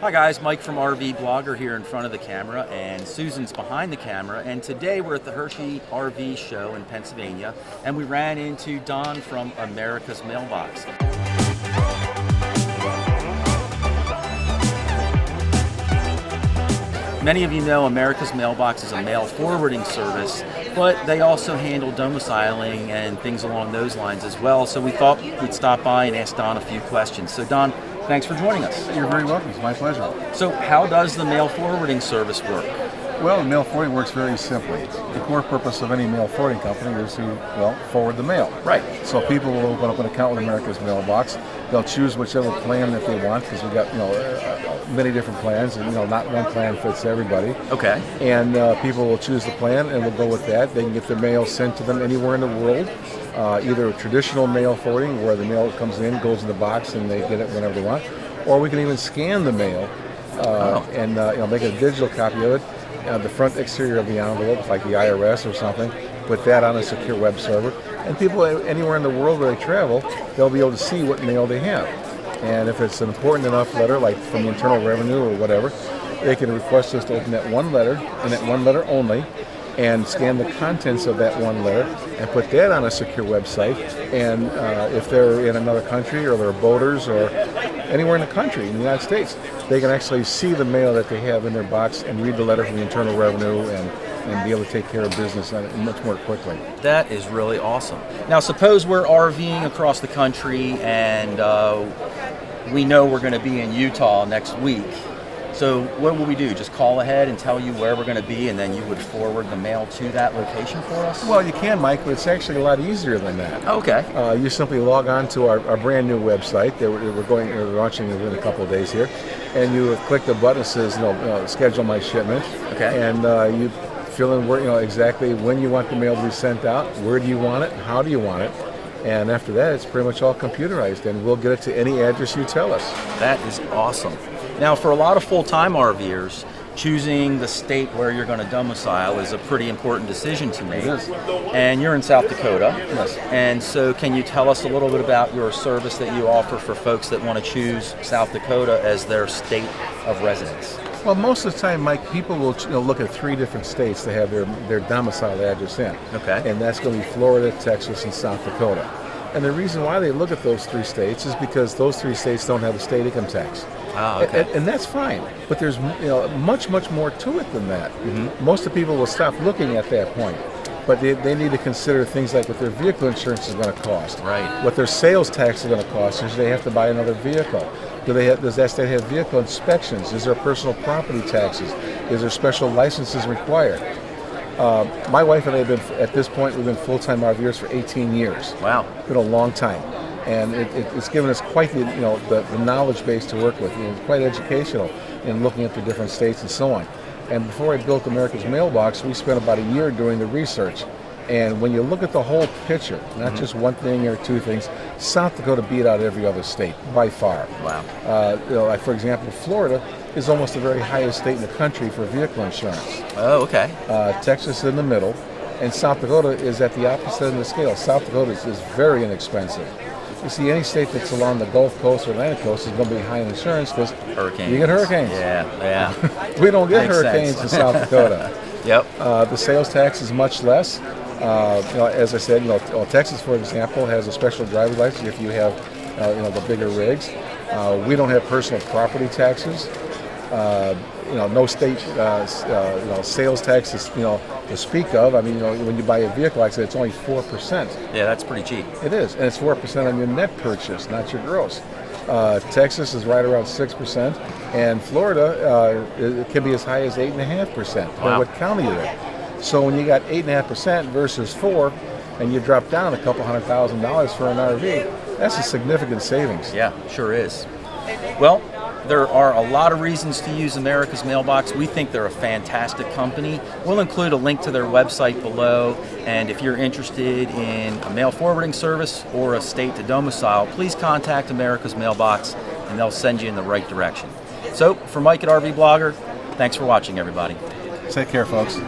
Hi guys, Mike from RVBlogger here in front of the camera, and Susan's behind the camera, and today we're at the Hershey RV show in Pennsylvania, and we ran into Don from Americas Mailbox. Many of you know Americas Mailbox is a mail forwarding service, but they also handle domiciling and things along those lines as well, so we thought we'd stop by and ask Don a few questions. So Don, thanks for joining us. You're very welcome. It's my pleasure. So how does the mail forwarding service work? Well, mail forwarding works very simply. The core purpose of any mail forwarding company is to, forward the mail. Right. So people will open up an account with America's Mailbox. They'll choose whichever plan that they want, because we've got, many different plans, and, not one plan fits everybody. Okay. And people will choose the plan and will go with that. They can get their mail sent to them anywhere in the world. Either traditional mail forwarding, where the mail comes in, goes in the box, and they get it whenever they want, or we can even scan the mail and make a digital copy of it. The front exterior of the envelope, like the IRS or something, put that on a secure web server, and people anywhere in the world where they travel, they'll be able to see what mail they have. And if it's an important enough letter, like from the Internal Revenue or whatever, they can request us to open that one letter, and that one letter only, and scan the contents of that one letter and put that on a secure website. And if they're in another country, or they're boaters, or anywhere in the country, in the United States, they can actually see the mail that they have in their box and read the letter from the Internal Revenue and be able to take care of business on it much more quickly. That is really awesome. Now suppose we're RVing across the country and we know we're going to be in Utah next week. So what will we do? Just call ahead and tell you where we're going to be, and then you would forward the mail to that location for us? Well, you can, Mike, but it's actually a lot easier than that. Okay. You simply log on to our brand new website that we're launching in a couple of days here, and you click the button that says schedule my shipment. Okay. And you fill in where, exactly when you want the mail to be sent out, where do you want it, and how do you want it. And after that, it's pretty much all computerized, and we'll get it to any address you tell us. That is awesome. Now, for a lot of full-time RVers, choosing the state where you're going to domicile is a pretty important decision to make. It is. And you're in South Dakota. Yes. And so can you tell us a little bit about your service that you offer for folks that want to choose South Dakota as their state of residence? Well, most of the time, Mike, people will look at 3 different states to have their domicile address in. Okay. And that's going to be Florida, Texas, and South Dakota. And the reason why they look at those 3 states is because those 3 states don't have a state income tax. Oh, okay. And that's fine, but there's much more to it than that. Mm-hmm. Most of the people will stop looking at that point, but they need to consider things like what their vehicle insurance is going to cost, Right. what their sales tax is going to cost, since they have to buy another vehicle. Does that state have vehicle inspections? Is there personal property taxes? Is there special licenses required? My wife and I have been, at this point, we've been full-time RVers for 18 years. Wow. It's been a long time. And it's given us quite the knowledge base to work with. It's quite educational in looking at the different states and so on. And before I built America's Mailbox, we spent about a year doing the research. And when you look at the whole picture, not just one thing or 2 things, South Dakota beat out every other state by far. Wow. Like for example, Florida is almost the very highest state in the country for vehicle insurance. Oh, okay. Texas is in the middle, and South Dakota is at the opposite end of the scale. South Dakota is very inexpensive. You see, any state that's along the Gulf Coast or Atlantic Coast is going to be high in insurance because you get hurricanes. Yeah. We don't get Makes hurricanes sense. in South Dakota. Yep. The sales tax is much less. As I said, Texas, for example, has a special driver's license if you have, the bigger rigs. We don't have personal property taxes. No state, sales taxes, to speak of. I mean, when you buy a vehicle, like I said, it's only 4%. Yeah, that's pretty cheap. It is, and it's 4% on your net purchase, not your gross. Texas is right around 6%, and Florida it can be as high as 8.5%, depending on what county you're in. So when you got 8.5% versus 4%, and you drop down a couple $100,000 for an RV, that's a significant savings. Yeah, sure is. Well, there are a lot of reasons to use America's Mailbox. We think they're a fantastic company. We'll include a link to their website below, and if you're interested in a mail forwarding service or a state to domicile, please contact America's Mailbox and they'll send you in the right direction. So, for Mike at RVBlogger, thanks for watching, everybody. Take care, folks.